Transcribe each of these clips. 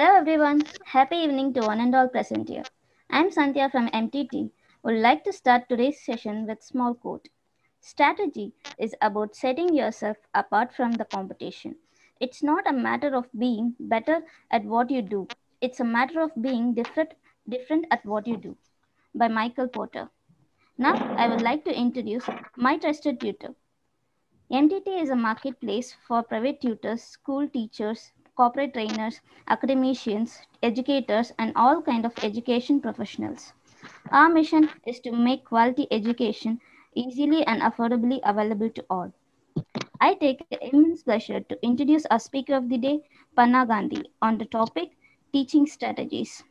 Hello everyone. Happy evening to one and all present here. I'm Sandhya from MTT. Would like to start today's session with small quote. Strategy is about setting yourself apart from the competition. It's not a matter of being better at what you do. It's a matter of being different at what you do. By Michael Porter. Now I would like to introduce my trusted tutor. MTT is a marketplace for private tutors, school teachers, corporate trainers, academicians, educators, and all kind of education professionals. Our mission is to make quality education easily and affordably available to all. I take immense pleasure to introduce our speaker of the day, Panna Gandhi, on the topic teaching strategies.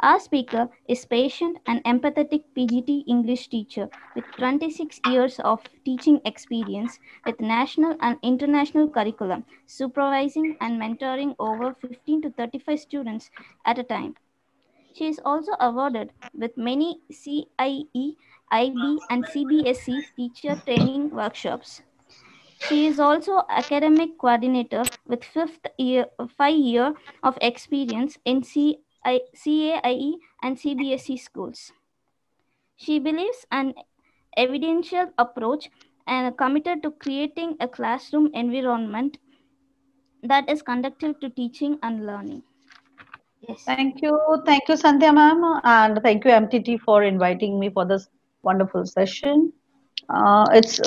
Our speaker is patient and empathetic PGT English teacher with 26 years of teaching experience with national and international curriculum, supervising and mentoring over 15 to 35 students at a time. She is also awarded with many CIE, IB, and CBSE teacher training workshops. She is also academic coordinator with 5 year of experience in CAIE and CBSE schools. She believes an evidential approach and committed to creating a classroom environment that is conducive to teaching and learning. Yes. Thank you, Sandhya ma'am, and thank you MTT for inviting me for this wonderful session. It's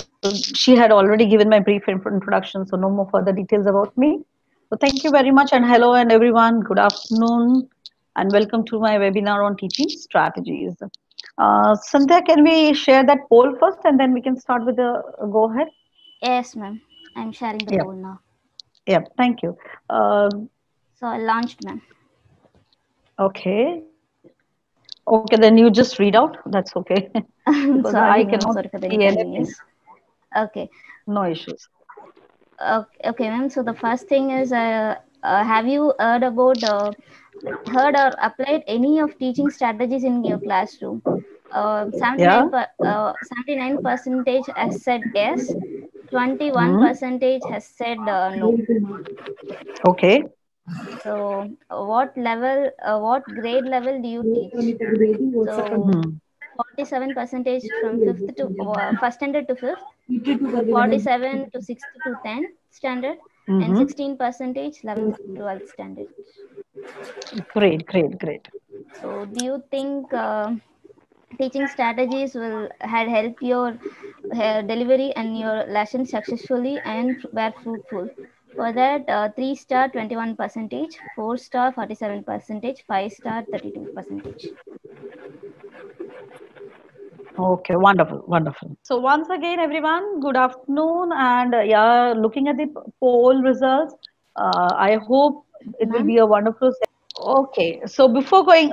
She had already given my brief introduction, so no more further details about me. So thank you very much, and hello and everyone. Good afternoon, and welcome to my webinar on teaching strategies. Sandhya, can we share that poll first, and then we can start with the go ahead? Yes, ma'am. I'm sharing the Yeah, poll now. yeah. Thank you. Uh, So I launched, ma'am. okay, okay. Then you just read out. That's okay, because I Sorry, cannot ma'am. Sorry for the see anything. inconvenience. Okay. No issues. Okay, ma'am. So the first thing is, have you heard or applied any of teaching strategies in your classroom? Yeah. 79 percentage has said yes. 21 Hmm. percentage has said no. Okay. What grade level do you teach? So Hmm. 47 percentage from fifth to first standard to fifth, 47 to sixth to 10th standard, and Mm-hmm. 16 percentage 11th to 12th standard. Great, great, great. So do you think teaching strategies will had help your delivery and your lesson successfully and were fruitful? For that, 3 star 21 percentage, 4 star 47 percentage, 5 star 32 percentage. Okay, wonderful, wonderful. So once again, everyone, good afternoon. And yeah, looking at the poll results, I hope it will Ma'am. be a wonderful session. Okay, before going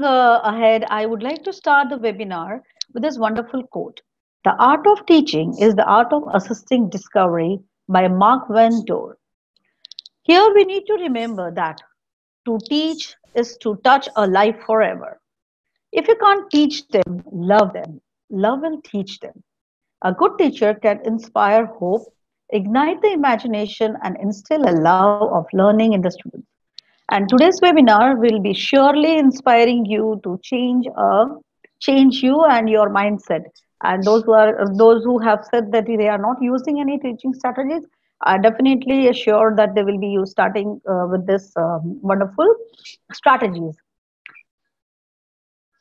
ahead, I would like to start the webinar with this wonderful quote. The art of teaching is the art of assisting discovery by Mark Van Doore. Here we need to remember that to teach is to touch a life forever. If you can't teach them, love them. Love will teach them. A good teacher can inspire hope, ignite the imagination, and instill a love of learning in the students. And today's webinar will be surely inspiring you to change you and your mindset. And those who have said that they are not using any teaching strategies, are definitely assured that they will be starting with this wonderful strategies.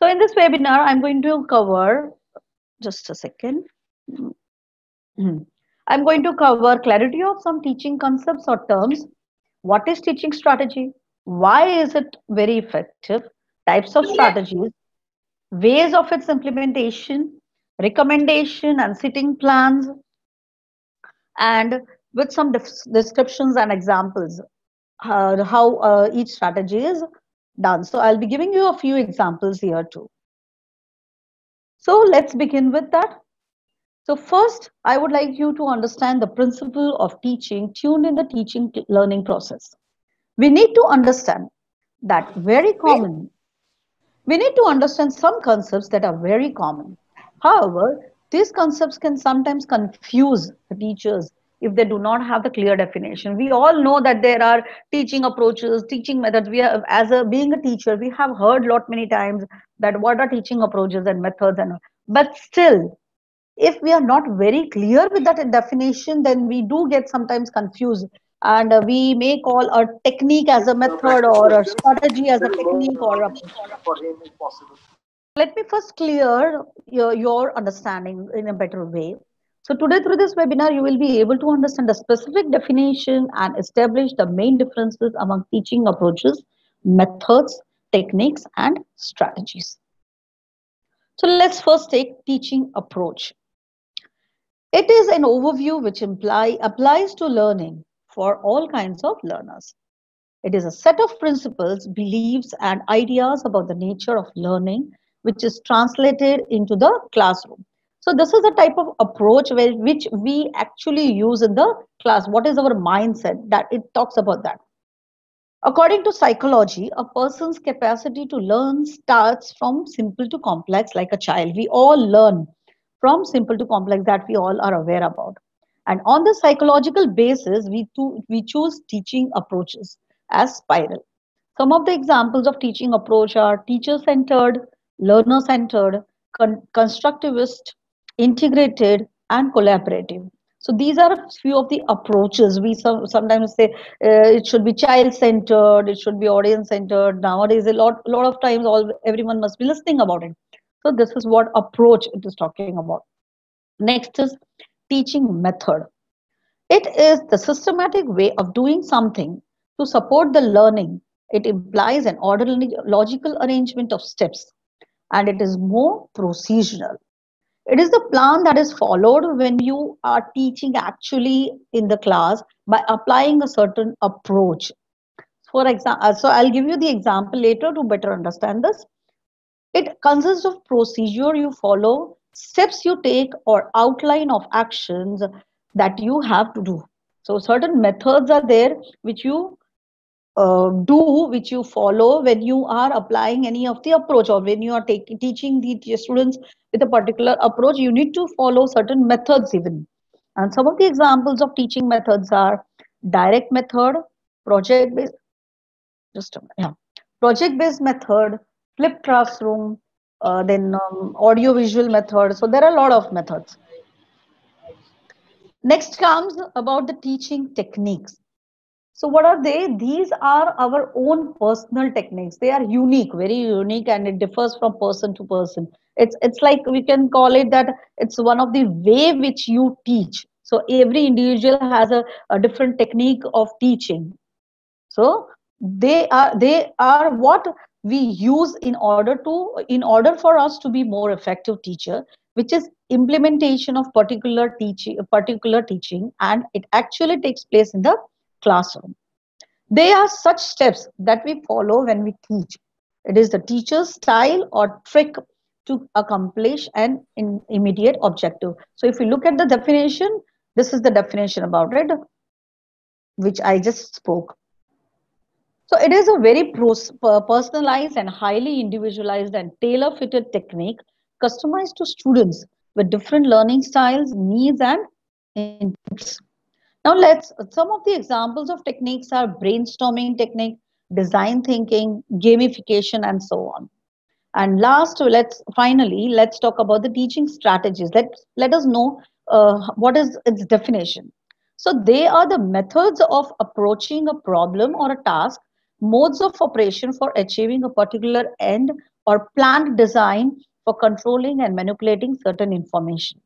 So in this webinar, I'm going to cover just a second. Mhm. I'm going to cover clarity of some teaching concepts or terms. What is teaching strategy? Why is it very effective? Types of strategies, ways of its implementation, recommendation and sitting plans, and with some descriptions and examples, how each strategy is done. So I'll be giving you a few examples here too. So let's begin with that. So first, I would like you to understand the principle of teaching tuned in the teaching learning process. We need to understand that very common. We need to understand some concepts that are very common. However, these concepts can sometimes confuse the teachers if they do not have the clear definition. We all know that there are teaching approaches, teaching methods. We are, as a being a teacher, we have heard lot many times that what are teaching approaches and methods, and but still, if we are not very clear with that definition, then we do get sometimes confused, and we may call a technique as a method or a strategy as a technique or approach. So let me first clear your understanding in a better way. So today through this webinar, you will be able to understand the specific definition and establish the main differences among teaching approaches, methods, techniques, and strategies. So let's first take teaching approach. It is an overview which applies to learning for all kinds of learners. It is a set of principles, beliefs, and ideas about the nature of learning, which is translated into the classroom. So this is a type of approach which we actually use in the class. What is our mindset? That it talks about that. According to psychology, a person's capacity to learn starts from simple to complex, like a child. We all learn from simple to complex, that we all are aware about. And on the psychological basis, we choose teaching approaches as spiral. Some of the examples of teaching approach are teacher-centered, learner-centered, constructivist, integrated, and collaborative. So these are a few of the approaches. We sometimes say it should be child-centered, it should be audience-centered. Nowadays, a lot of times, everyone must be listening about it. So this is what approach it is talking about. Next is teaching method. It is the systematic way of doing something to support the learning. It implies an orderly, logical arrangement of steps, and it is more procedural. It is the plan that is followed when you are teaching actually in the class by applying a certain approach. For example, so I'll give you the example later to better understand this. It consists of procedure you follow, steps you take, or outline of actions that you have to do. So certain methods are there which you which you follow when you are applying any of the approach, or when you are teaching the students with a particular approach. You need to follow certain methods even. And some of the examples of teaching methods are direct method, project based, just a minute, yeah, project based method, flipped classroom, then audio visual method. So there are a lot of methods. Next comes about the teaching techniques. So what are they? These are our own personal techniques. They are unique, very unique, and it differs from person to person. It's like we can call it that it's one of the way which you teach. So every individual has a different technique of teaching. So they are what we use in order for us to be more effective teacher, which is implementation of particular teaching, and it actually takes place in the classroom. They are such steps that we follow when we teach. It is the teacher's style or trick to accomplish an immediate objective. So if you look at the definition, this is the definition about it, which I just spoke. So it is a very personalized and highly individualized and tailor-fitted technique customized to students with different learning styles, needs, and inputs. Now some of the examples of techniques are brainstorming technique, design thinking, gamification, and so on. And last, let's talk about the teaching strategies. Let us know what is its definition. So they are the methods of approaching a problem or a task, modes of operation for achieving a particular end, or planned design for controlling and manipulating certain information.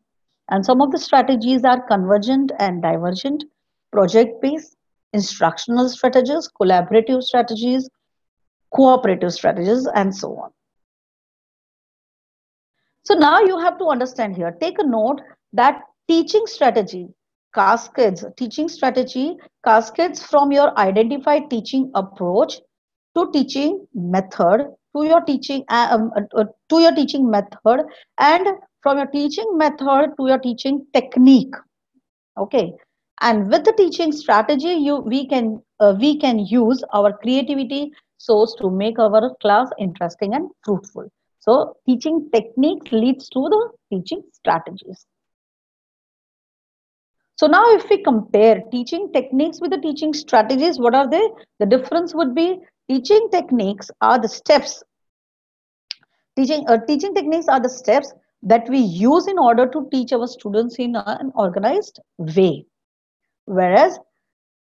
And some of the strategies are convergent and divergent, project based, instructional strategies, collaborative strategies, cooperative strategies, and so on. So now you have to understand here, take a note that teaching strategy teaching strategy cascades from your identified teaching approach to teaching method, to your teaching method, and from your teaching method to your teaching technique. Okay, and with the teaching strategy, we can use our creativity source to make our class interesting and fruitful. So teaching techniques leads to the teaching strategies. So now if we compare teaching techniques with the teaching strategies, what are they? The difference would be teaching techniques are the steps. Teaching techniques are the steps that we use in order to teach our students in an organized way. Whereas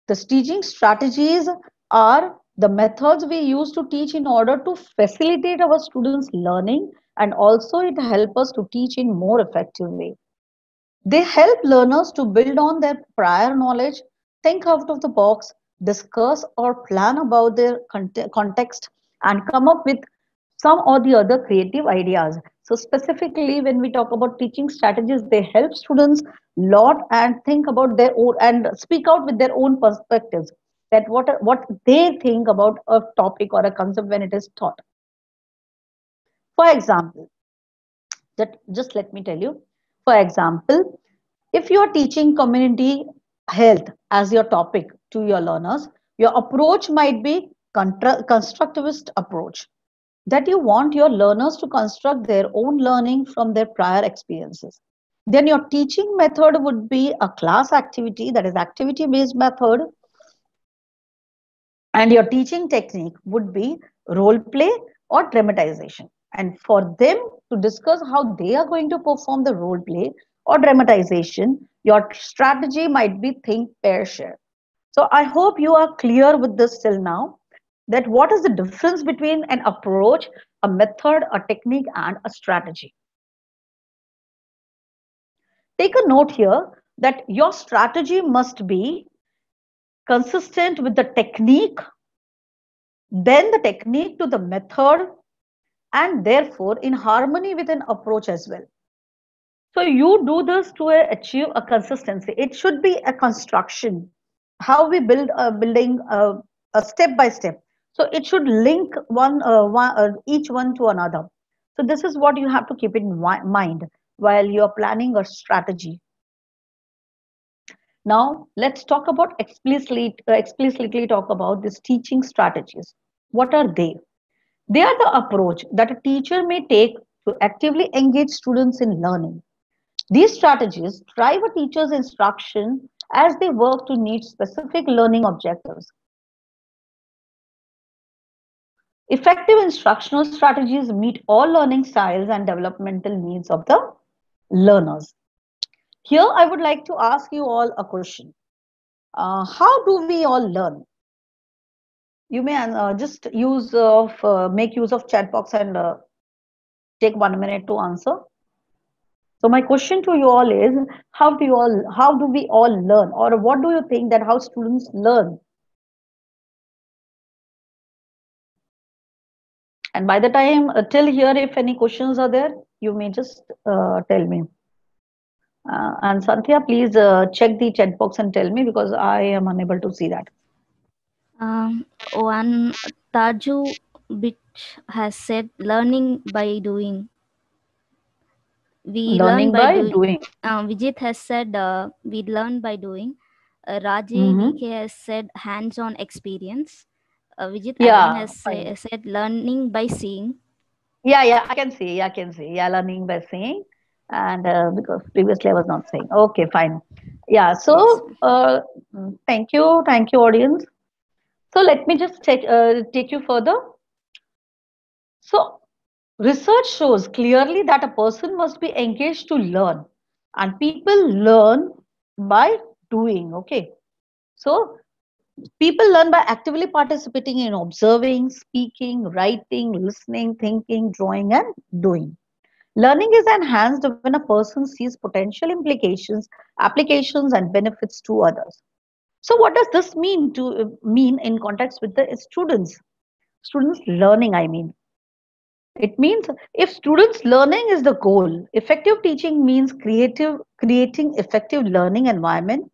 the teaching strategies are the methods we use to teach in order to facilitate our students' learning, and also it helps us to teach in more effective way. They help learners to build on their prior knowledge, think out of the box, discuss or plan about their context, and come up with some or the other creative ideas. So specifically, when we talk about teaching strategies, they help students lot and think about their own and speak out with their own perspectives. That what they think about a topic or a concept when it is taught. For example, that just let me tell you. For example, if you are teaching community health as your topic to your learners, your approach might be constructivist approach, that you want your learners to construct their own learning from their prior experiences. Then your teaching method would be a class activity, that is activity based method, and your teaching technique would be role play or dramatization. And for them to discuss how they are going to perform the role play or dramatization, your strategy might be think, pair, share. So I hope you are clear with this till now, that what is the difference between an approach, a method, a technique, and a strategy. Take a note here that your strategy must be consistent with the technique, then the technique to the method, and therefore in harmony with an approach as well. So you do this to achieve a consistency. It should be a construction, how we build a building a step by step. So it should link each one to another. So this is what you have to keep in mind while you are planning a strategy. Now let's talk about explicitly talk about these teaching strategies. What are they? They are the approach that a teacher may take to actively engage students in learning. These strategies drive a teacher's instruction as they work to meet specific learning objectives. Effective instructional strategies meet all learning styles and developmental needs of the learners. Here, I would like to ask you all a question. How do we all learn? You may just make use of chat box and take 1 minute to answer. So my question to you all is, how do we all learn, or what do you think that how students learn? And by the time till here, if any questions are there, you may just tell me. And Santhya, please check the chat box and tell me, because I am unable to see that. One Taju Bit has said, learning by doing. We learn Learning by by doing. doing. Vijit has said, we learn by doing. Raji Mm-hmm. VK has said, hands-on experience. Vijit again Yeah, has fine. said, learning by seeing. Yeah, I can see. I can see. Yeah, learning by saying, and because previously I was not saying. Okay, fine. Yeah. Yes. So, thank you, audience. So let me just take you further. So research shows clearly that a person must be engaged to learn, and people learn by doing. Okay. So people learn by actively participating in observing, speaking, writing, listening, thinking, drawing, and doing. Learning is enhanced when a person sees potential implications, applications, and benefits to others. So, what does this mean in context with the students? Students learning, I mean. It means if students learning is the goal, effective teaching means creating effective learning environment,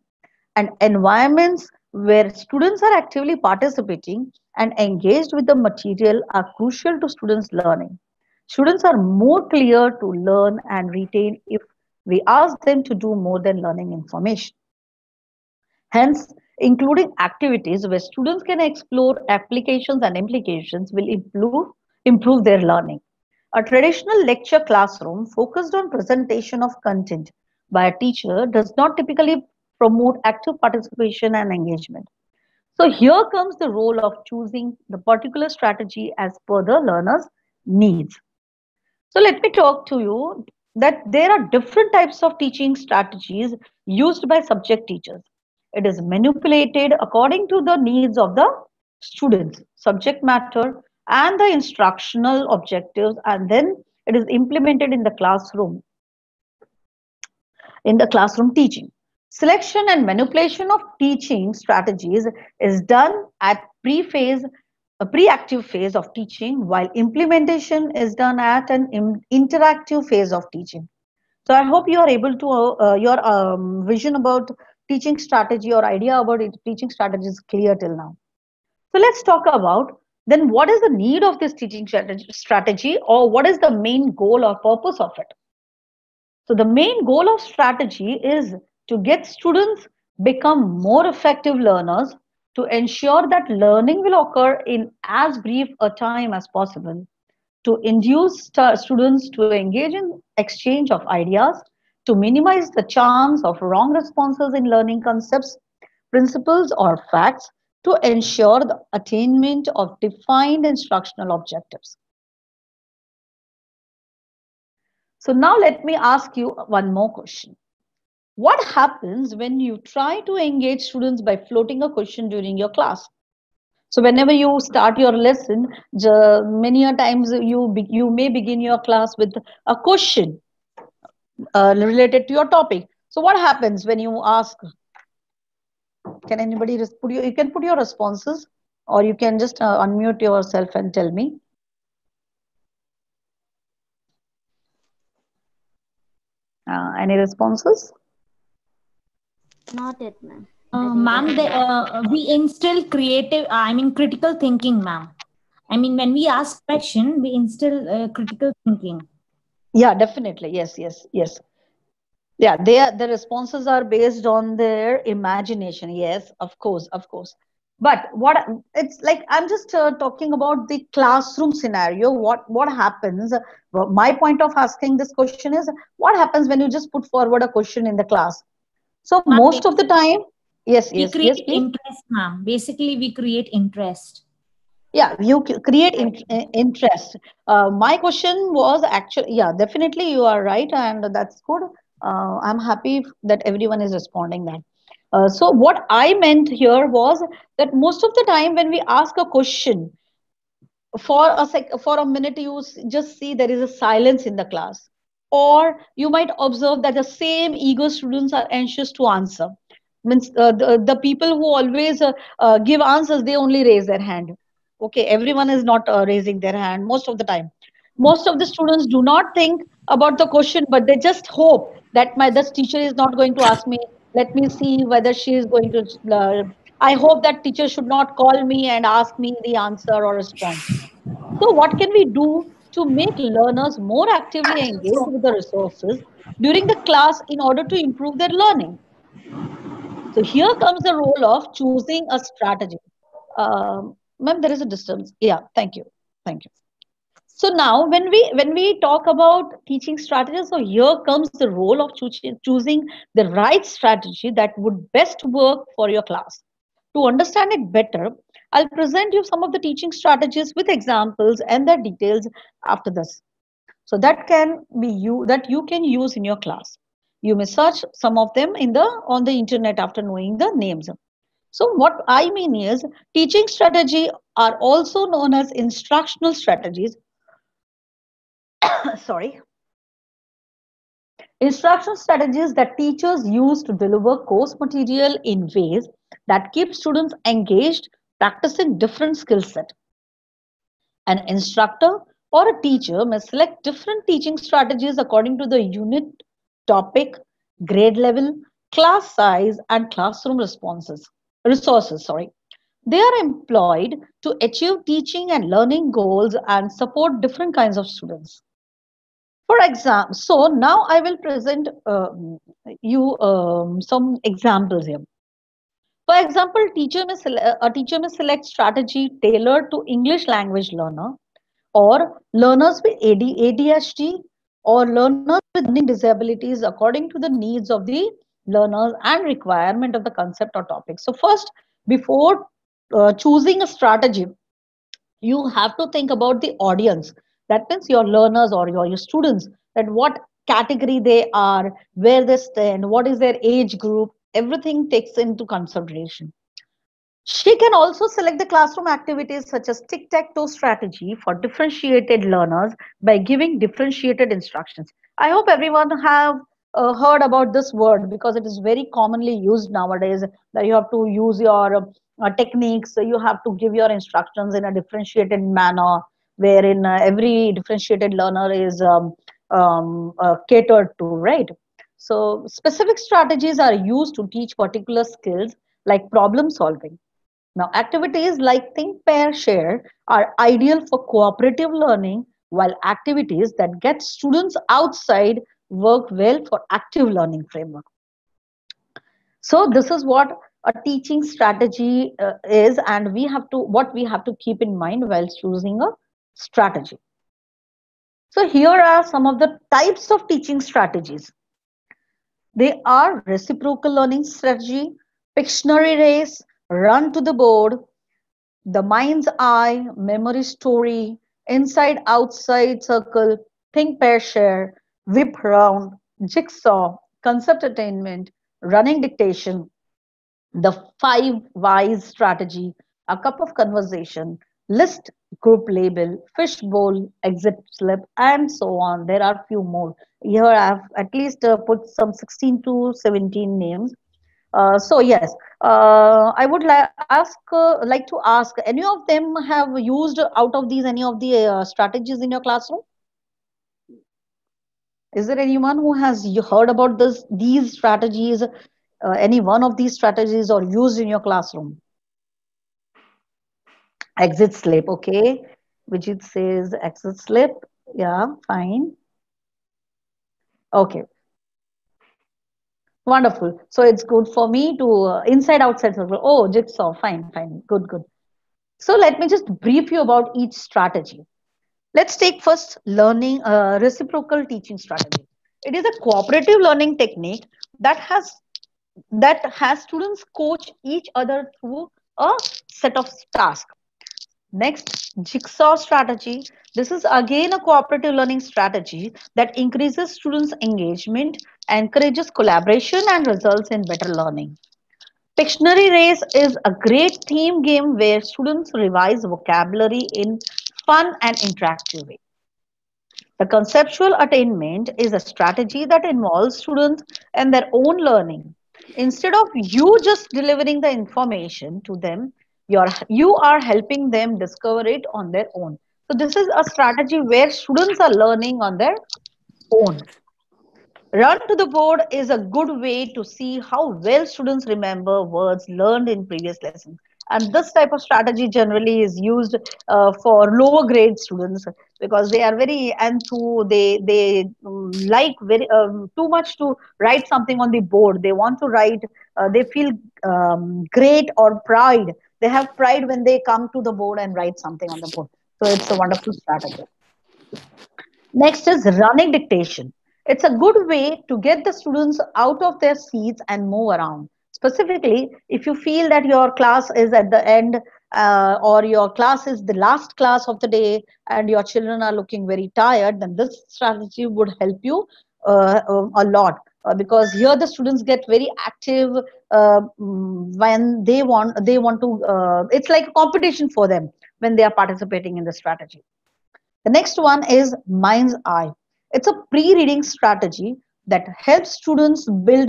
and environments where students are actively participating and engaged with the material are crucial to students' learning. Students are more clear to learn and retain if we ask them to do more than learning information. Hence, including activities where students can explore applications and implications will improve their learning. A traditional lecture classroom focused on presentation of content by a teacher does not typically promote active participation and engagement. So here comes the role of choosing the particular strategy as per the learner's needs. So let me talk to you that there are different types of teaching strategies used by subject teachers. It is manipulated according to the needs of the students, subject matter, and the instructional objectives, and then it is implemented in the classroom teaching. Selection and manipulation of teaching strategies is done at a pre-active phase of teaching, while implementation is done at an interactive phase of teaching. So I hope you are able to, your vision about teaching strategy or idea about teaching strategy is clear till now. So let's talk about then what is the need of this teaching strategy, or what is the main goal or purpose of it. So the main goal of strategy is to get students become more effective learners, to ensure that learning will occur in as brief a time as possible, to induce students to engage in exchange of ideas, to minimize the chance of wrong responses in learning concepts, principles, or facts, to ensure the attainment of defined instructional objectives. So now let me ask you one more question. What happens when you try to engage students by floating a question during your class? So whenever you start your lesson, many a times you may begin your class with a question related to your topic. So what happens when you ask? Can anybody put you can put your responses, or you can just unmute yourself and tell me. Any responses? Not it, ma'am. Ma'am, we instill critical thinking, ma'am. I mean, when we ask question, we instill critical thinking. Yeah, definitely. Yes, yes, yes. Yeah, the responses are based on their imagination. Yes, of course, of course. But what it's like, I'm just talking about the classroom scenario. What happens? Well, my point of asking this question is, what happens when you just put forward a question in the class? So Ma'am, most of the time, yes, we yes, create yes, please. interest, ma'am. Basically, we create interest. Yeah, you create interest. My question was actually, yeah, definitely you are right, and that's good. I'm happy that everyone is responding that. So what I meant here was that most of the time when we ask a question, for a minute you just see there is a silence in the class, or you might observe that the same ego students are anxious to answer. Means the people who always give answers, they only raise their hand. Okay, everyone is not raising their hand most of the time. Most of the students do not think about the question, but they just hope that my this teacher is not going to ask me. Let me see whether she is going to. I hope that teacher should not call me and ask me the answer or response. So, what can we do to make learners more actively engaged with the resources during the class in order to improve their learning? So, here comes the role of choosing a strategy. Ma'am, there is a distance. Yeah, thank you. Thank you. So now, when we talk about teaching strategies, so here comes the role of choosing the right strategy that would best work for your class. To understand it better, I'll present you some of the teaching strategies with examples and their details after this. So that you can use in your class. You may search some of them on the internet after knowing the names. So what I mean is, teaching strategy are also known as instructional strategies. Sorry. Instructional strategies that teachers use to deliver course material in ways that keep students engaged, practicing different skill set. An instructor or a teacher may select different teaching strategies according to the unit, topic, grade level, class size, and classroom resources. Sorry. They are employed to achieve teaching and learning goals and support different kinds of students. For example, so now I will present you some examples here. For example, a teacher may select strategy tailored to English language learner, or learners with ADHD, or learners with learning disabilities according to the needs of the learners, and requirement of the concept or topic. So first, before choosing a strategy, you have to think about the audience. That means your learners or your students, that what category they are, where they stand, what is their age group, everything takes into consideration. She can also select the classroom activities such as tic-tac-toe strategy for differentiated learners by giving differentiated instructions. I hope everyone have heard about this word because it is very commonly used nowadays, that you have to use your techniques, you have to give your instructions in a differentiated manner, wherein every differentiated learner is catered to, right? So specific strategies are used to teach particular skills like problem solving. Now, activities like Think, Pair, Share are ideal for cooperative learning, while activities that get students outside work well for active learning framework. So, this is what a teaching strategy is, and what we have to keep in mind while choosing a strategy. So, here are some of the types of teaching strategies. They are reciprocal learning strategy, Pictionary race, run to the board, the mind's eye, memory story, inside outside circle, think pair share, whip round, jigsaw, concept attainment, running dictation, the five whys strategy, a cup of conversation, list group label, fishbowl, exit slip, and so on. There are few more. Here I have at least put some 16 to 17 names. So yes, I would like to ask, any of them have used out of these any of the strategies in your classroom? Is there anyone who has you heard about these strategies, any one of these strategies or used in your classroom? Exit slip, okay. Vijit says exit slip. Yeah, fine. Okay, wonderful. So it's good for me to inside outside circle. Oh, jigsaw, fine, fine, good, good. So let me just brief you about each strategy. Let's take first learning reciprocal teaching strategy. It is a cooperative learning technique that has students coach each other through a set of tasks. Next, jigsaw strategy. This is again a cooperative learning strategy that increases students' engagement, encourages collaboration, and results in better learning. Pictionary Race is a great theme game where students revise vocabulary in fun and interactive way. The conceptual attainment is a strategy that involves students and their own learning. Instead of you just delivering the information to them, you are helping them discover it on their own. So this is a strategy where students are learning on their own. Run to the board is a good way to see how well students remember words learned in previous lessons. And this type of strategy generally is used for lower grade students because they are very enthu. They like very too much to write something on the board. They want to write. They feel great or pride. They have pride when they come to the board and write something on the board. So it's a wonderful strategy. Next is running dictation. It's a good way to get the students out of their seats and move around. Specifically, if you feel that your class is at the end or your class is the last class of the day and your children are looking very tired, then this strategy would help you a lot. Because here the students get very active when they want to. It's like a competition for them when they are participating in the strategy. The next one is Mind's Eye. It's a pre-reading strategy that helps students build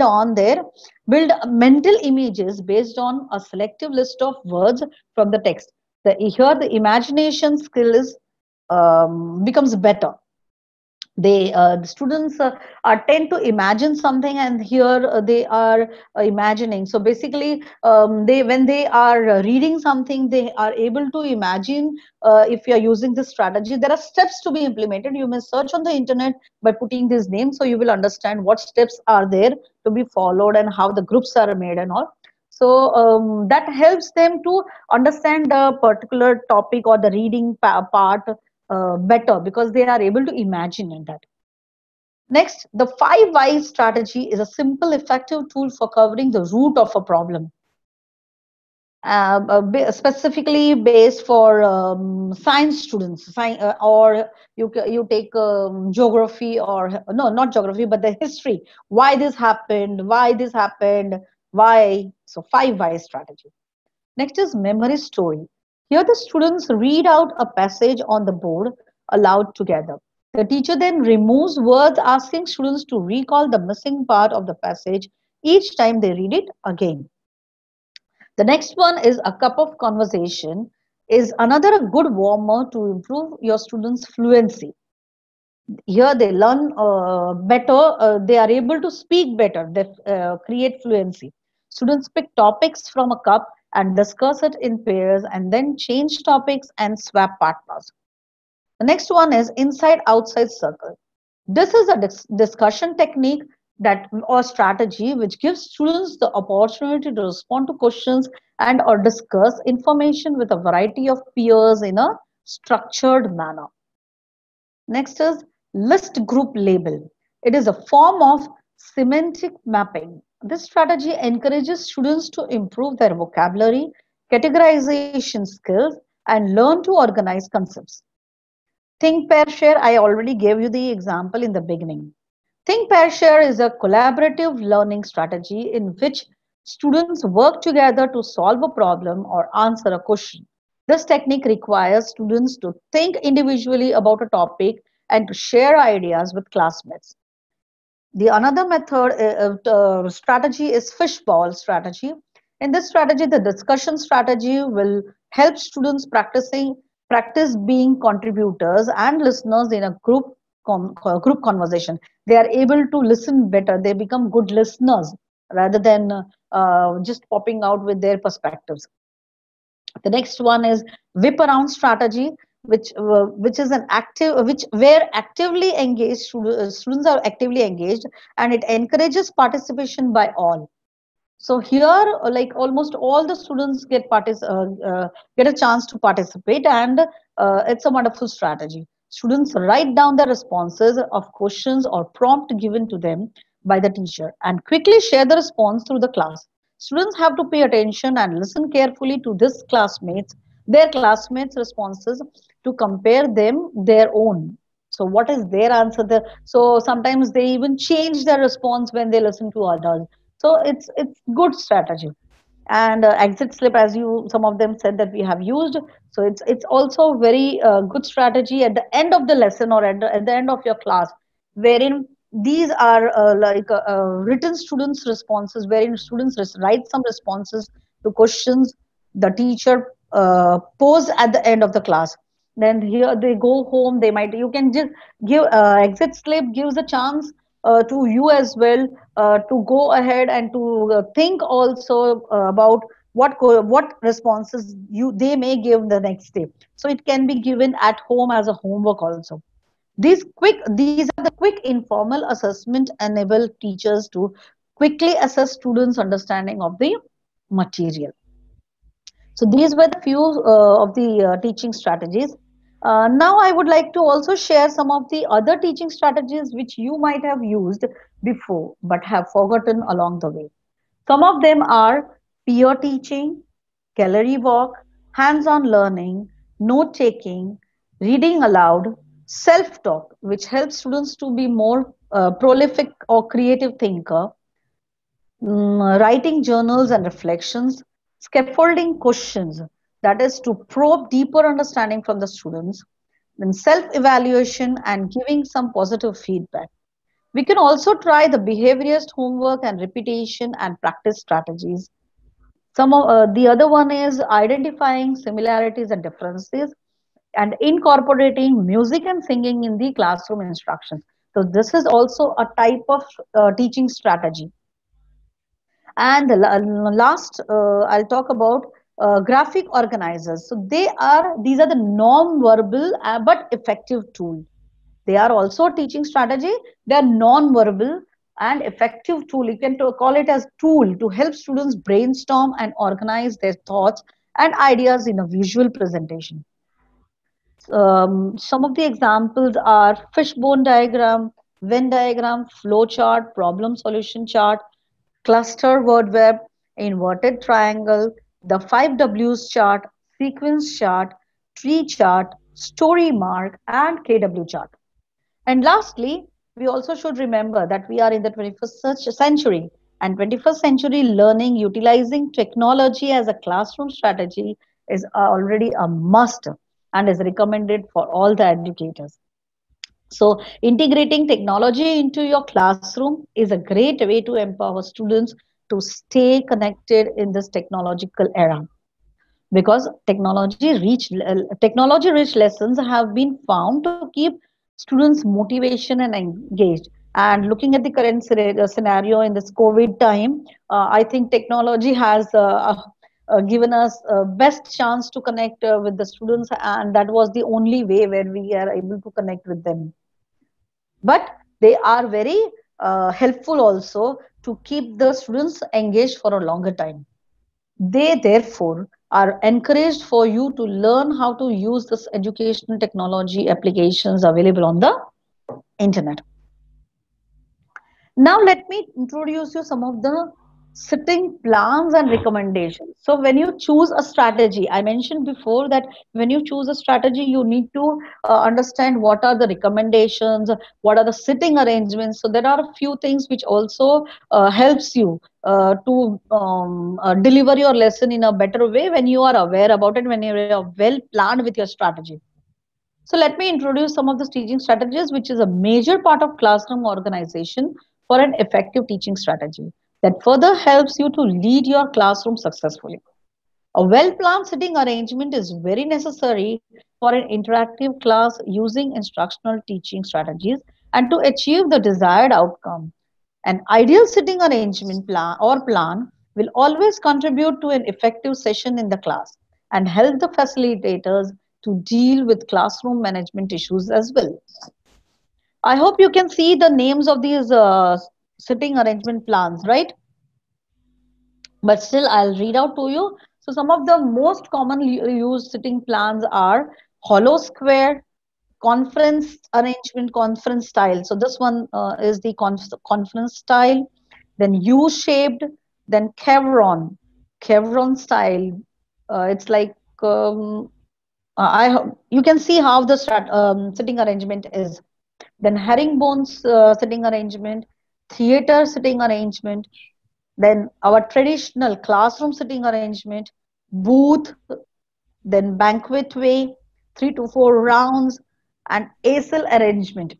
mental images based on a selective list of words from the text. Here the imagination skill is becomes better. The students are tend to imagine something, and here they are imagining. So basically they when they are reading something, they are able to imagine. If you are using this strategy, there are steps to be implemented. You may search on the internet by putting these names, so you will understand what steps are there to be followed and how the groups are made and all. So that helps them to understand the particular topic or the reading part better because they are able to imagine in that. Next, the five whys strategy is a simple, effective tool for covering the root of a problem, specifically based for science students, or you take geography, or no, not geography, but the history. Why this happened? Why this happened? Why? So five why strategy. Next is memory story. Here the students read out a passage on the board aloud together. The teacher then removes words, asking students to recall the missing part of the passage each time they read it again. The next one is a cup of conversation, is another good warmer to improve your students' fluency. Here they learn better, they are able to speak better, they create fluency. Students pick topics from a cup and discuss it in pairs and then change topics and swap partners. The next one is inside outside circle. This is a discussion technique that or strategy which gives students the opportunity to respond to questions and or discuss information with a variety of peers in a structured manner. Next is list group label. It is a form of semantic mapping. This strategy encourages students to improve their vocabulary, categorization skills, and learn to organize concepts. Think, pair, share. I already gave you the example in the beginning. Think, pair, share is a collaborative learning strategy in which students work together to solve a problem or answer a question. This technique requires students to think individually about a topic and to share ideas with classmates. The another method strategy is fishbowl strategy. In this strategy, the discussion strategy will help students practice being contributors and listeners in a group conversation. They are able to listen better. They become good listeners rather than just popping out with their perspectives. The next one is whip around strategy, which is an active which where actively engaged students are actively engaged, and it encourages participation by all. So here, like almost all the students get a chance to participate, and it's a wonderful strategy. Students write down the responses of questions or prompt given to them by the teacher and quickly share the response through the class. Students have to pay attention and listen carefully to their classmates' responses to compare them their own. So what is their answer? So sometimes they even change their response when they listen to others. So it's good strategy. And exit slip, as you some of them said that we have used. So it's also very good strategy at the end of the lesson or at the end of your class, wherein these are written students responses, wherein students write some responses to questions the teacher posed at the end of the class. Then here they go home, they might, you can just give exit slip gives a chance to you as well to go ahead and to think also about what responses they may give the next day. So it can be given at home as a homework also. These are the quick informal assessment enable teachers to quickly assess students' understanding of the material. So these were the few of the teaching strategies. Now I would like to also share some of the other teaching strategies which you might have used before but have forgotten along the way. Some of them are peer teaching, gallery walk, hands-on learning, note-taking, reading aloud, self-talk, which helps students to be more prolific or creative thinker, writing journals and reflections, scaffolding questions, that is to probe deeper understanding from the students, then self-evaluation and giving some positive feedback. We can also try the behaviorist homework and repetition and practice strategies. The other one is identifying similarities and differences and incorporating music and singing in the classroom instructions. So this is also a type of teaching strategy. And the last, I'll talk about graphic organizers. So these are the non-verbal but effective tool. They are also teaching strategy. They are non-verbal and effective tool. You can call it as tool to help students brainstorm and organize their thoughts and ideas in a visual presentation. Some of the examples are fishbone diagram, Venn diagram, flow chart, problem solution chart, cluster word web, inverted triangle, the 5Ws chart, sequence chart, tree chart, story mark, and KW chart. And lastly, we also should remember that we are in the 21st century, and 21st century learning utilizing technology as a classroom strategy is already a must and is recommended for all the educators. So, integrating technology into your classroom is a great way to empower students to stay connected in this technological era, because technology rich lessons have been found to keep students motivation and engaged. And looking at the current scenario in this COVID time, I think technology has given us best chance to connect with the students, and that was the only way where we are able to connect with them. But they are very helpful also to keep the students engaged for a longer time. They therefore are encouraged for you to learn how to use this educational technology applications available on the internet. Now let me introduce you some of the sitting plans and recommendations. So when you choose a strategy, I mentioned before that when you choose a strategy, you need to understand what are the recommendations, what are the sitting arrangements. So there are a few things which also helps you to deliver your lesson in a better way when you are aware about it, when you are well planned with your strategy. So let me introduce some of the teaching strategies, which is a major part of classroom organization for an effective teaching strategy that further helps you to lead your classroom successfully. A well-planned sitting arrangement is very necessary for an interactive class using instructional teaching strategies and to achieve the desired outcome. An ideal sitting arrangement plan will always contribute to an effective session in the class and help the facilitators to deal with classroom management issues as well. I hope you can see the names of these sitting arrangement plans, right? But still, I'll read out to you. So, some of the most commonly used sitting plans are hollow square, conference arrangement, conference style. So, this one is the conference style, then U-shaped, then chevron style. It's like you can see how the sitting arrangement is. Then herringbones sitting arrangement, theater sitting arrangement, then our traditional classroom sitting arrangement, booth, then banquet way, 3 to 4 rounds, and ASL arrangement.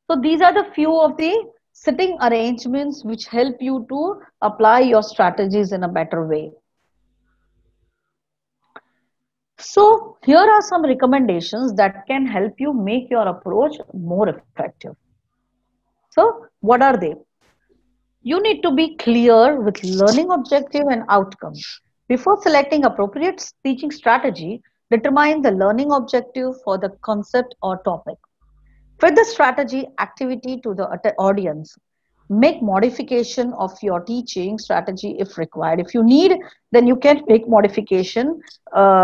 So these are the few of the sitting arrangements which help you to apply your strategies in a better way. So here are some recommendations that can help you make your approach more effective. So what are they? You need to be clear with learning objective and outcome. Before selecting appropriate teaching strategy, determine the learning objective for the concept or topic. Fit the strategy activity to the audience. Make modification of your teaching strategy if required. If you need, then you can make modification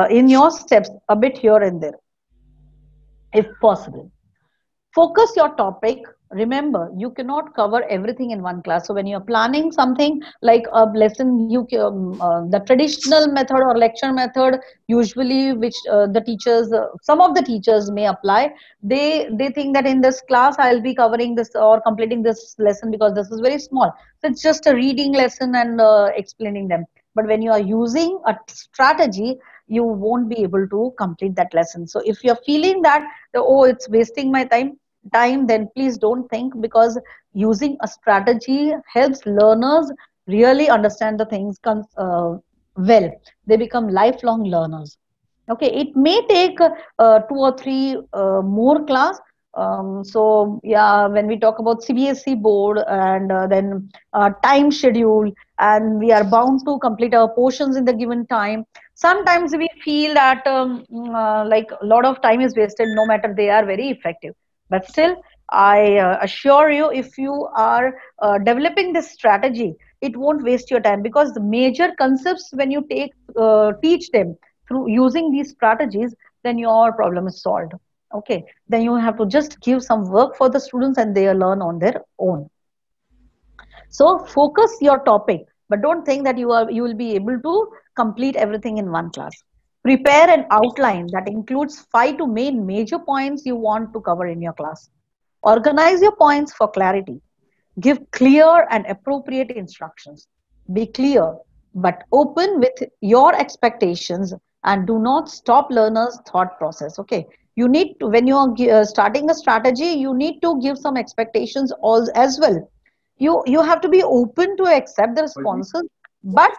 in your steps a bit here and there, if possible. Focus your topic. Remember, you cannot cover everything in one class. So when you're planning something like a lesson, the traditional method or lecture method, usually which the teachers, some of the teachers may apply, they think that in this class I'll be covering this or completing this lesson because this is very small. So it's just a reading lesson and explaining them. But when you are using a strategy, you won't be able to complete that lesson. So if you're feeling that, oh, it's wasting my time, then please don't think, because using a strategy helps learners really understand the things well. They become lifelong learners. Okay, it may take 2 or 3 more class. So yeah, when we talk about CBSE board and then time schedule, and we are bound to complete our portions in the given time, sometimes we feel that like a lot of time is wasted, no matter they are very effective. But still, I assure you, if you are developing this strategy, it won't waste your time, because the major concepts, when you teach them through using these strategies, then your problem is solved. Okay, then you have to just give some work for the students and they learn on their own. So focus your topic, but don't think that you will be able to complete everything in one class. Prepare an outline that includes 5 to major points you want to cover in your class. Organize your points for clarity. Give clear and appropriate instructions. Be clear but open with your expectations and do not stop learners' thought process. Okay, you need to, when you are starting a strategy, you need to give some expectations as well. You have to be open to accept the responses, but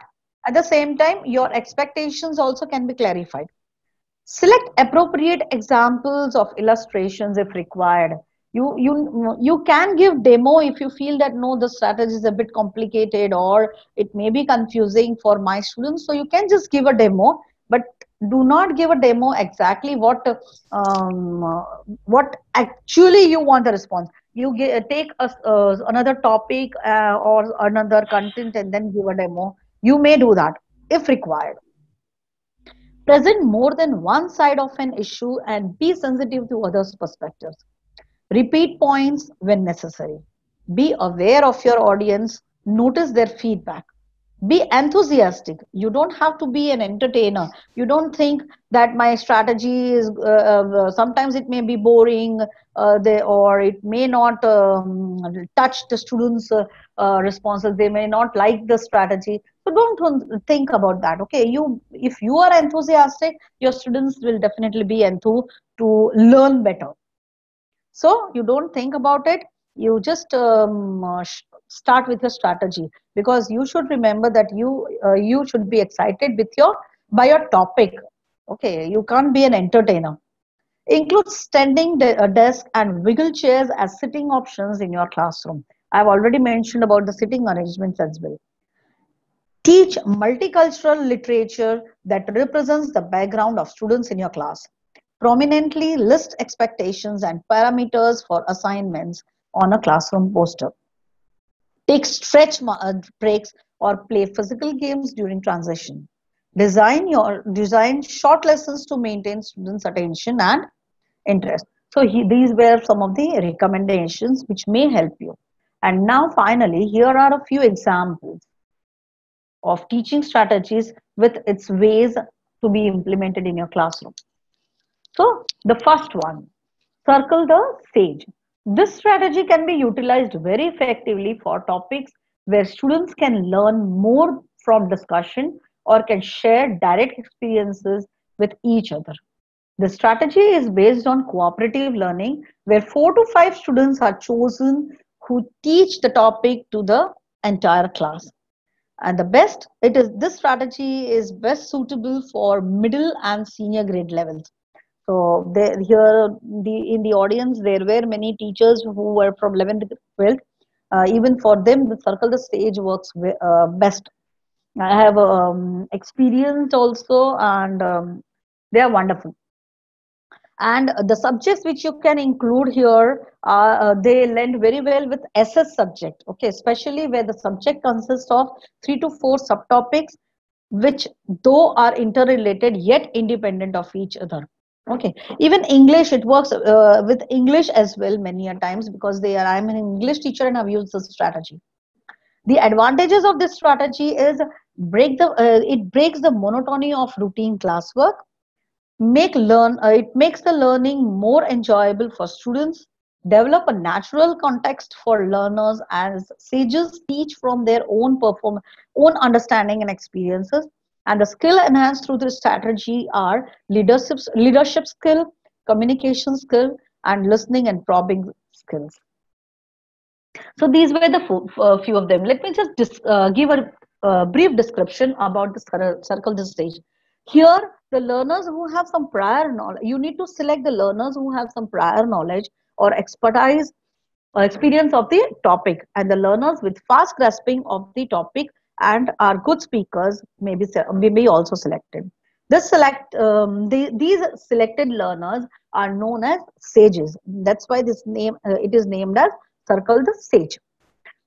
at the same time, your expectations also can be clarified. Select appropriate examples of illustrations if required. You can give demo if you feel that no, the strategy is a bit complicated or it may be confusing for my students. So you can just give a demo, but do not give a demo exactly what actually you want the response. Take another topic or another content and then give a demo. You may do that if required. Present more than one side of an issue and be sensitive to others' perspectives. Repeat points when necessary. Be aware of your audience. Notice their feedback. Be enthusiastic. You don't have to be an entertainer. You don't think that my strategy is sometimes it may be boring, or it may not touch the students' responses. They may not like the strategy. So don't think about that. Okay, if you are enthusiastic, your students will definitely be enthused to learn better. So you don't think about it. You just start with your strategy, because you should remember that you should be excited with your topic. Okay, you can't be an entertainer. Include standing desk and wiggle chairs as sitting options in your classroom. I've already mentioned about the sitting arrangements as well. Teach multicultural literature that represents the background of students in your class. Prominently list expectations and parameters for assignments on a classroom poster. Take stretch breaks or play physical games during transition. Design short lessons to maintain students' attention and interest. So these were some of the recommendations which may help you. And now finally, here are a few examples of teaching strategies with its ways to be implemented in your classroom. So the first one, circle the sage. This strategy can be utilized very effectively for topics where students can learn more from discussion or can share direct experiences with each other. The strategy is based on cooperative learning where 4 to 5 students are chosen who teach the topic to the entire class. And this strategy is best suitable for middle and senior grade levels. So in the audience, there were many teachers who were from 11th to 12th. Even for them, the circle the stage works best. I have experienced also, and they are wonderful. And the subjects which you can include here, they lend very well with SS subject. Okay, especially where the subject consists of 3 to 4 subtopics, which though are interrelated yet independent of each other. Okay, even English, it works with English as well many a times, because I'm an English teacher and I've used this strategy. The advantages of this strategy is it breaks the monotony of routine classwork. It makes the learning more enjoyable for students. Develop a natural context for learners as sages teach from their own understanding and experiences. And the skill enhanced through this strategy are leadership skill, communication skill, and listening and probing skills. So these were the few of them. Let me just give a brief description about the circle this stage. Here, the learners who have some prior knowledge, you need to select the learners who have some prior knowledge or expertise or experience of the topic, and the learners with fast grasping of the topic and are good speakers may be also selected. These selected learners are known as sages. That's why it is named as circle the sage.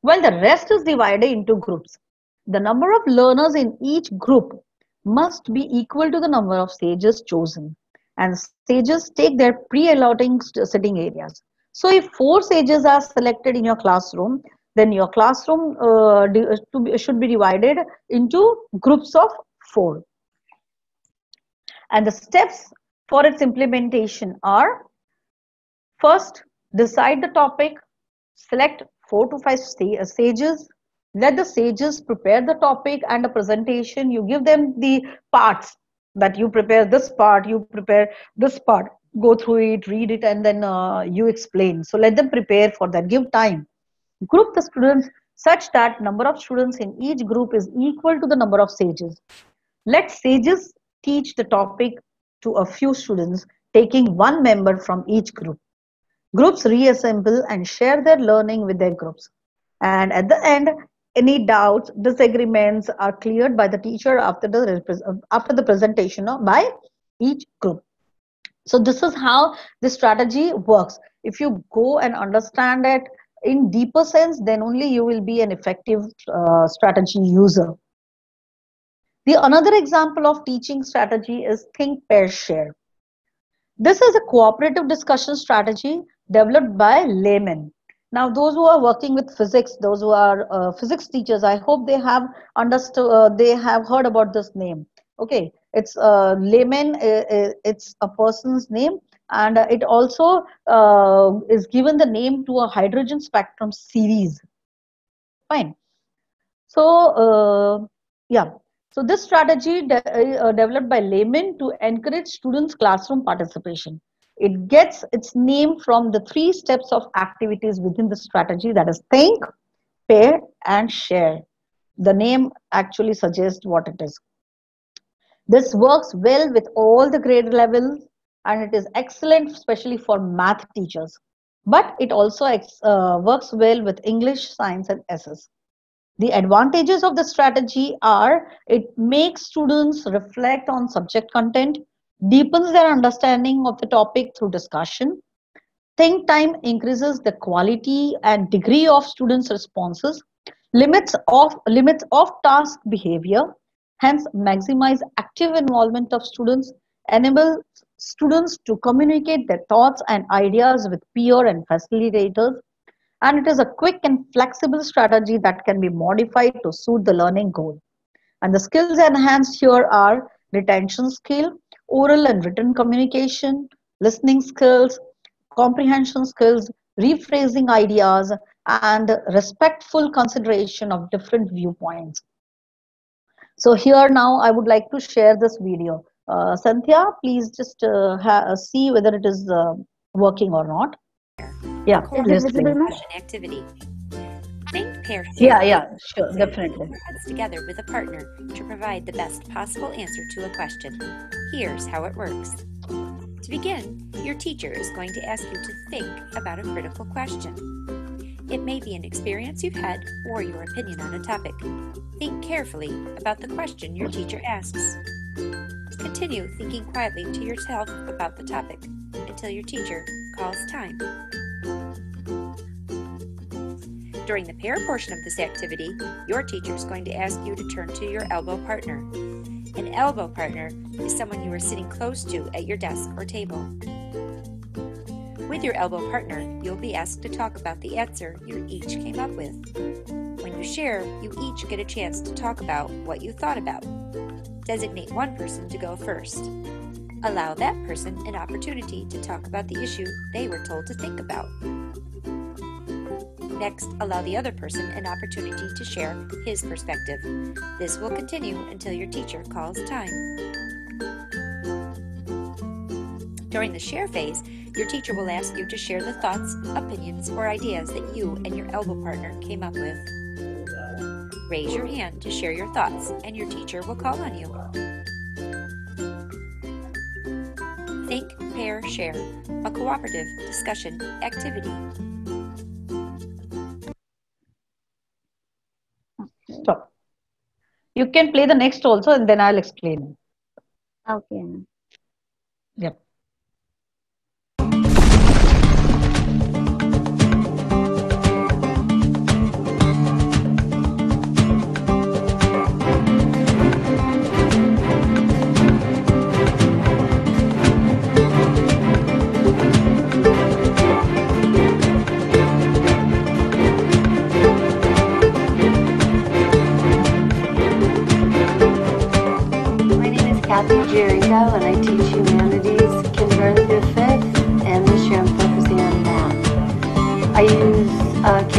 While the rest is divided into groups. The number of learners in each group must be equal to the number of sages chosen. and sages take their pre-allotting sitting areas. So if 4 sages are selected in your classroom, then your classroom should be divided into groups of 4. And the steps for its implementation are: first, decide the topic, select 4 to 5 sages, let the sages prepare the topic and a presentation. You give them the parts, that you prepare this part, you prepare this part, go through it, read it, and then you explain. So let them prepare for that, give time. Group the students such that number of students in each group is equal to the number of sages. Let sages teach the topic to a few students, taking one member from each group. Groups reassemble and share their learning with their groups. And at the end, any doubts, disagreements are cleared by the teacher after the presentation by each group. So this is how this strategy works. If you go and understand it in deeper sense, then only you will be an effective strategy user. The another example of teaching strategy is think, pair, share. This is a cooperative discussion strategy developed by laymen. Now, those who are working with physics, those who are physics teachers, I hope they have understood, they have heard about this name. Okay, it's layman, it's a person's name, and it also is given the name to a hydrogen spectrum series. Fine. So, yeah. So this strategy developed by laymen to encourage students' classroom participation. It gets its name from the 3 steps of activities within the strategy, that is think, pair, and share. The name actually suggests what it is. This works well with all the grade levels, and it is excellent especially for math teachers. But it also works well with English, science, and SS. The advantages of the strategy are: it makes students reflect on subject content, deepens their understanding of the topic through discussion. Think time increases the quality and degree of students' responses, limits of task behavior, hence maximize active involvement of students, enable students to communicate their thoughts and ideas with peer and facilitators, and it is a quick and flexible strategy that can be modified to suit the learning goal. And the skills enhanced here are retention skill, oral and written communication, listening skills, comprehension skills, rephrasing ideas, and respectful consideration of different viewpoints. So here now I would like to share this video. Santhya, please just see whether it is working or not. Yeah, is it visible, ma'am? Activity. Think, pair, share. Yeah, sure, definitely. Put heads together with a partner to provide the best possible answer to a question. Here's how it works. To begin, your teacher is going to ask you to think about a critical question. It may be an experience you've had or your opinion on a topic. Think carefully about the question your teacher asks. Continue thinking quietly to yourself about the topic until your teacher calls time. During the pair portion of this activity, your teacher is going to ask you to turn to your elbow partner. An elbow partner is someone you are sitting close to at your desk or table. With your elbow partner, you'll be asked to talk about the answer you each came up with. When you share, you each get a chance to talk about what you thought about. Designate one person to go first. Allow that person an opportunity to talk about the issue they were told to think about. Next, allow the other person an opportunity to share his perspective. This will continue until your teacher calls time. During the share phase, your teacher will ask you to share the thoughts, opinions, or ideas that you and your elbow partner came up with. Raise your hand to share your thoughts, and your teacher will call on you. Think, pair, share, a cooperative discussion activity. Stop. You can play the next also, and then I'll explain. Okay. Yep.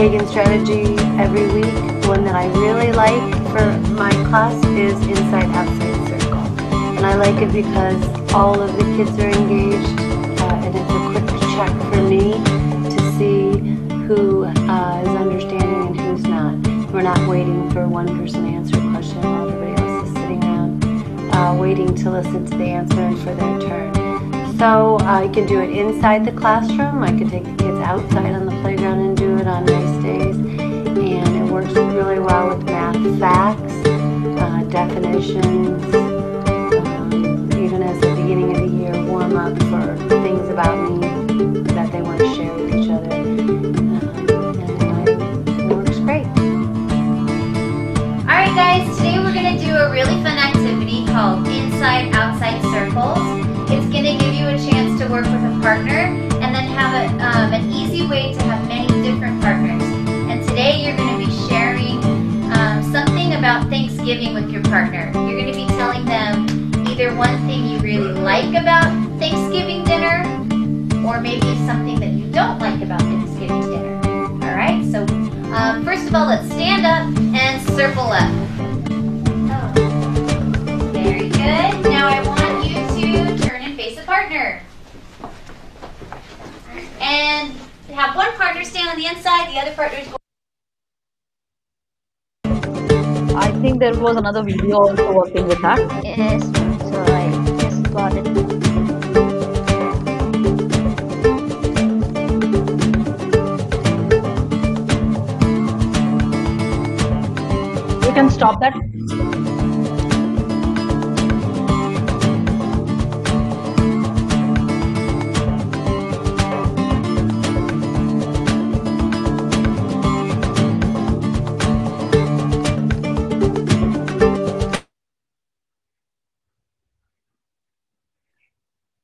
pagan strategy every week. One that I really like for my class is inside outside circle. And I like it because all of the kids are engaged, and it's a quick check for me to see who is understanding and who's not. We're not waiting for one person to answer a question while everybody else is sitting around waiting to listen to the answer and for their turn. So I can do it inside the classroom. I can take the kids outside on the playground and do it on nice days. And it works really well with math facts, definitions, even as the beginning of the year warm up for things about me that they want to share with each other. And it works great. Alright guys, today we're going to do a really fun activity called Inside Outside Circles. It's going to give you a chance to work with a partner and then have an easy way to have many different partners. And today you're going to be sharing something about Thanksgiving with your partner. You're going to be telling them either one thing you really like about Thanksgiving dinner or maybe something that you don't like about Thanksgiving dinner. Alright, so first of all, let's stand up and circle up. Very good. Now I want you to turn and face a partner. And have one partner stand on the inside, the other partner is going. I think there was another video also working with that. Yes, so I just got it. You can stop that.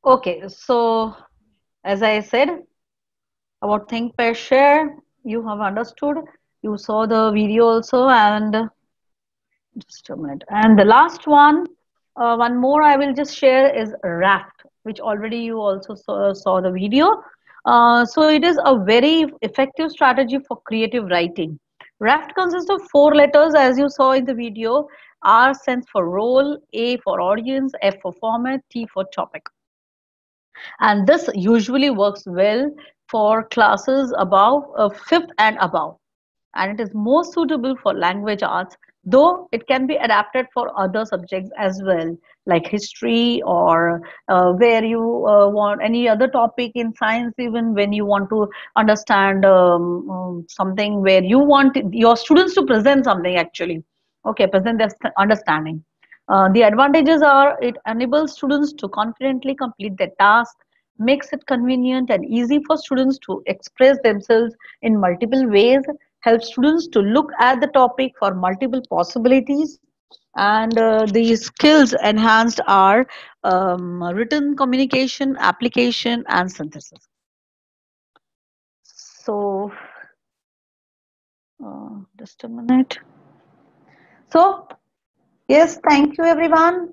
Okay, so as I said about think, pair, share, you have understood. You saw the video also, and just a minute. And the last one, one more I will just share is raft, which already you also saw the video. So it is a very effective strategy for creative writing. Raft consists of 4 letters, as you saw in the video. R stands for role, A for audience, F for format, T for topic. And this usually works well for classes above 5th and above. And it is more suitable for language arts, though it can be adapted for other subjects as well, like history or where you want any other topic in science, even when you want to understand something where you want your students to present something actually. Okay, present their understanding. The advantages are it enables students to confidently complete their task, makes it convenient and easy for students to express themselves in multiple ways, helps students to look at the topic for multiple possibilities, and the skills enhanced are written communication, application, and synthesis. So, just a minute. So, yes, thank you everyone.